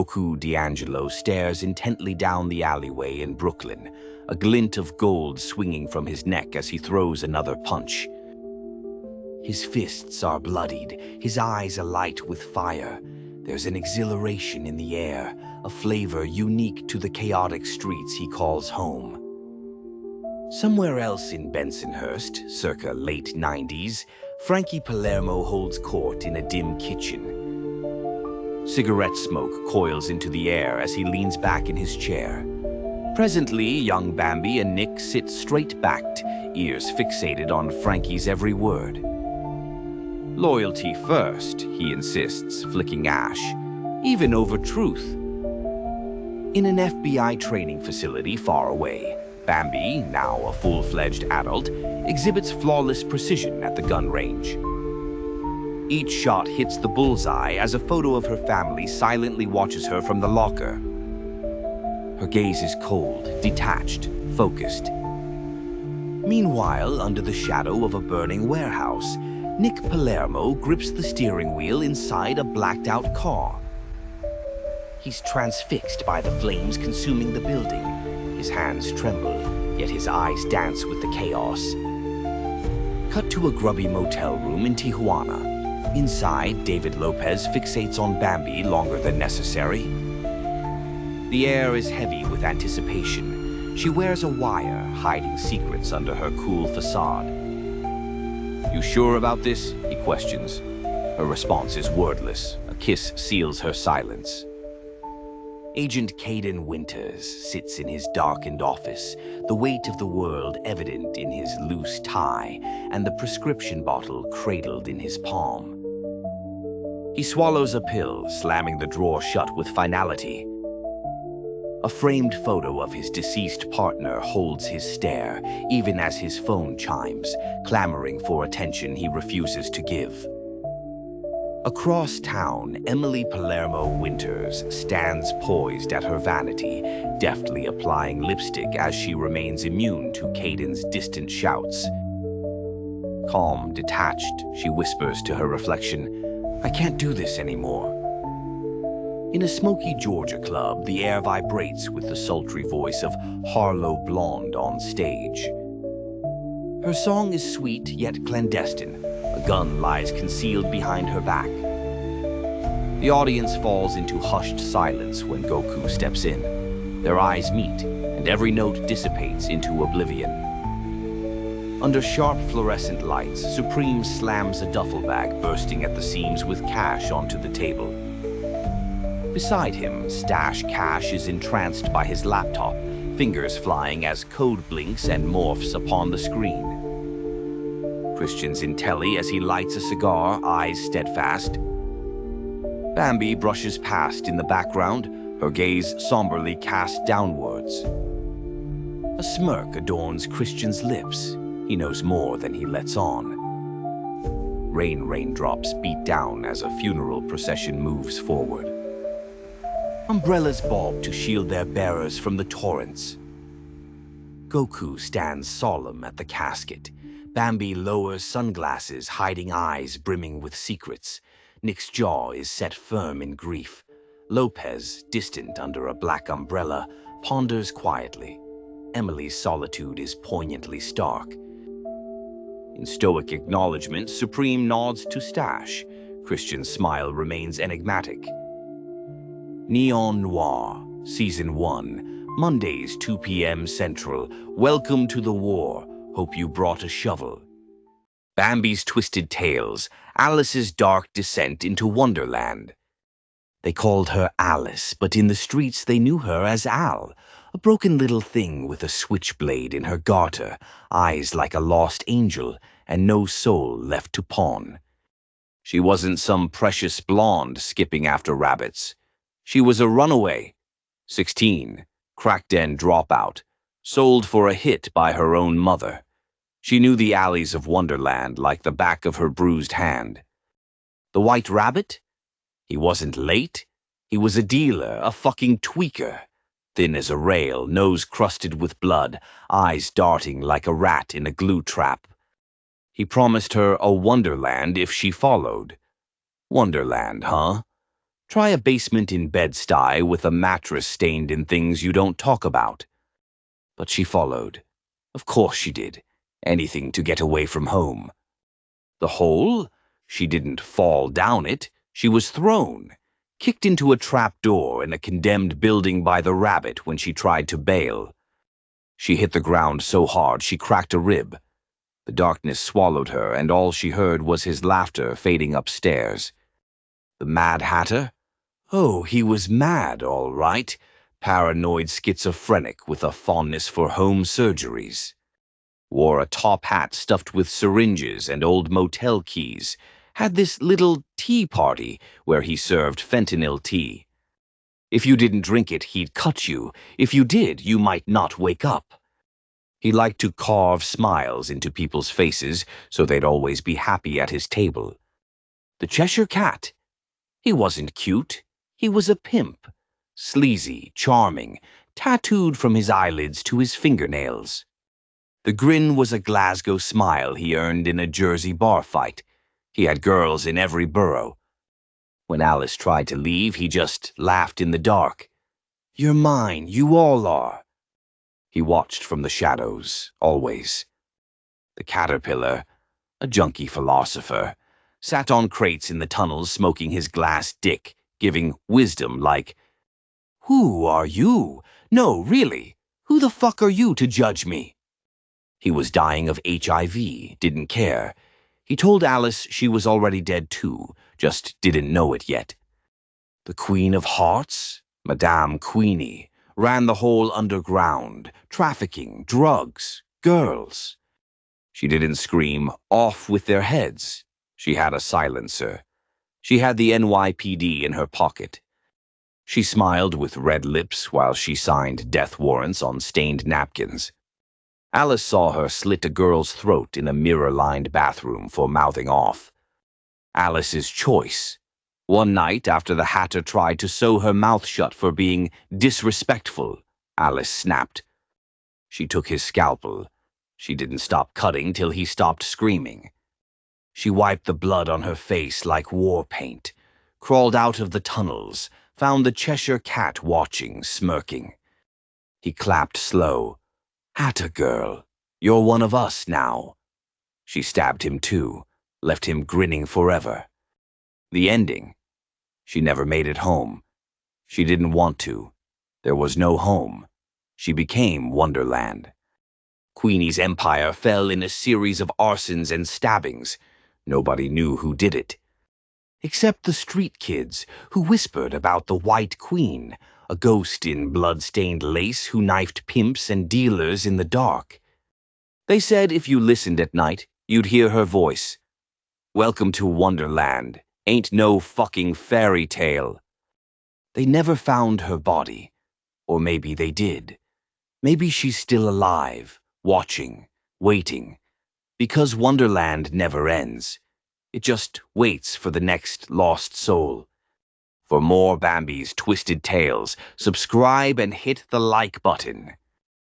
Goku D'Angelo stares intently down the alleyway in Brooklyn, a glint of gold swinging from his neck as he throws another punch. His fists are bloodied, his eyes alight with fire. There's an exhilaration in the air, a flavor unique to the chaotic streets he calls home. Somewhere else in Bensonhurst, circa late 90s, Frankie Palermo holds court in a dim kitchen. Cigarette smoke coils into the air as he leans back in his chair. Presently, young Bambi and Nick sit straight-backed, ears fixated on Frankie's every word. Loyalty first, he insists, flicking ash, even over truth. In an FBI training facility far away, Bambi, now a full-fledged adult, exhibits flawless precision at the gun range. Each shot hits the bullseye as a photo of her family silently watches her from the locker. Her gaze is cold, detached, focused. Meanwhile, under the shadow of a burning warehouse, Nick Palermo grips the steering wheel inside a blacked-out car. He's transfixed by the flames consuming the building. His hands tremble, yet his eyes dance with the chaos. Cut to a grubby motel room in Tijuana. Inside, David Lopez fixates on Bambi longer than necessary. The air is heavy with anticipation. She wears a wire, hiding secrets under her cool facade. "You sure about this?" he questions. Her response is wordless. A kiss seals her silence. Agent Caden Winters sits in his darkened office, the weight of the world evident in his loose tie and the prescription bottle cradled in his palm. He swallows a pill, slamming the drawer shut with finality. A framed photo of his deceased partner holds his stare, even as his phone chimes, clamoring for attention he refuses to give. Across town, Emily Palermo Winters stands poised at her vanity, deftly applying lipstick as she remains immune to Caden's distant shouts. Calm, detached, she whispers to her reflection, "I can't do this anymore." In a smoky Georgia club, the air vibrates with the sultry voice of Harlow Blonde on stage. Her song is sweet yet clandestine. A gun lies concealed behind her back. The audience falls into hushed silence when Goku steps in. Their eyes meet, and every note dissipates into oblivion. Under sharp fluorescent lights, Supreme slams a duffel bag bursting at the seams with cash onto the table. Beside him, Stash Cash is entranced by his laptop, fingers flying as code blinks and morphs upon the screen. Christian's intelli as he lights a cigar, eyes steadfast. Bambi brushes past in the background, her gaze somberly cast downwards. A smirk adorns Christian's lips. He knows more than he lets on. Raindrops beat down as a funeral procession moves forward. Umbrellas bob to shield their bearers from the torrents. Goku stands solemn at the casket. Bambi lowers sunglasses, hiding eyes brimming with secrets. Nick's jaw is set firm in grief. Lopez, distant under a black umbrella, ponders quietly. Emily's solitude is poignantly stark. In stoic acknowledgement, Supreme nods to Stash. Christian's smile remains enigmatic. Neon Noir, Season 1, Mondays, 2 p.m. Central. Welcome to the war. Hope you brought a shovel. Bambi's Twisted Tales, Alice's dark descent into Wonderland. They called her Alice, but in the streets they knew her as Al, a broken little thing with a switchblade in her garter, eyes like a lost angel, and no soul left to pawn. She wasn't some precious blonde skipping after rabbits. She was a runaway, 16, crack-den dropout, sold for a hit by her own mother. She knew the alleys of Wonderland like the back of her bruised hand. The White Rabbit? He wasn't late. He was a dealer, a fucking tweaker. Thin as a rail, nose crusted with blood, eyes darting like a rat in a glue trap. He promised her a Wonderland if she followed. Wonderland, huh? Try a basement in Bed-Stuy with a mattress stained in things you don't talk about. But she followed. Of course she did. Anything to get away from home. The hole? She didn't fall down it. She was thrown. Kicked into a trap door in a condemned building by the rabbit when she tried to bail. She hit the ground so hard she cracked a rib. The darkness swallowed her, and all she heard was his laughter fading upstairs. The Mad Hatter? Oh, he was mad, all right. Paranoid schizophrenic with a fondness for home surgeries. Wore a top hat stuffed with syringes and old motel keys. Had this little tea party where he served fentanyl tea. If you didn't drink it, he'd cut you. If you did, you might not wake up. He liked to carve smiles into people's faces so they'd always be happy at his table. The Cheshire Cat. He wasn't cute. He was a pimp. Sleazy, charming, tattooed from his eyelids to his fingernails. The grin was a Glasgow smile he earned in a Jersey bar fight. He had girls in every borough. When Alice tried to leave, he just laughed in the dark. "You're mine, you all are." He watched from the shadows, always. The caterpillar, a junkie philosopher, sat on crates in the tunnels smoking his glass dick, giving wisdom like, "Who are you? No, really, who the fuck are you to judge me?" He was dying of HIV, didn't care. He told Alice she was already dead too, just didn't know it yet. The Queen of Hearts, Madame Queenie, ran the whole underground, trafficking, drugs, girls. She didn't scream, "Off with their heads." She had a silencer. She had the NYPD in her pocket. She smiled with red lips while she signed death warrants on stained napkins. Alice saw her slit a girl's throat in a mirror-lined bathroom for mouthing off. Alice's choice. One night, after the Hatter tried to sew her mouth shut for being disrespectful, Alice snapped. She took his scalpel. She didn't stop cutting till he stopped screaming. She wiped the blood on her face like war paint, crawled out of the tunnels, found the Cheshire Cat watching, smirking. He clapped slow. "Hatter girl, you're one of us now." She stabbed him too, left him grinning forever. The ending. She never made it home. She didn't want to. There was no home. She became Wonderland. Queenie's empire fell in a series of arsons and stabbings. Nobody knew who did it. Except the street kids who whispered about the White Queen, a ghost in blood-stained lace who knifed pimps and dealers in the dark. They said if you listened at night, you'd hear her voice. "Welcome to Wonderland. Ain't no fucking fairy tale." They never found her body. Or maybe they did. Maybe she's still alive, watching, waiting. Because Wonderland never ends. It just waits for the next lost soul. For more Bambi's twisted tales, subscribe and hit the like button.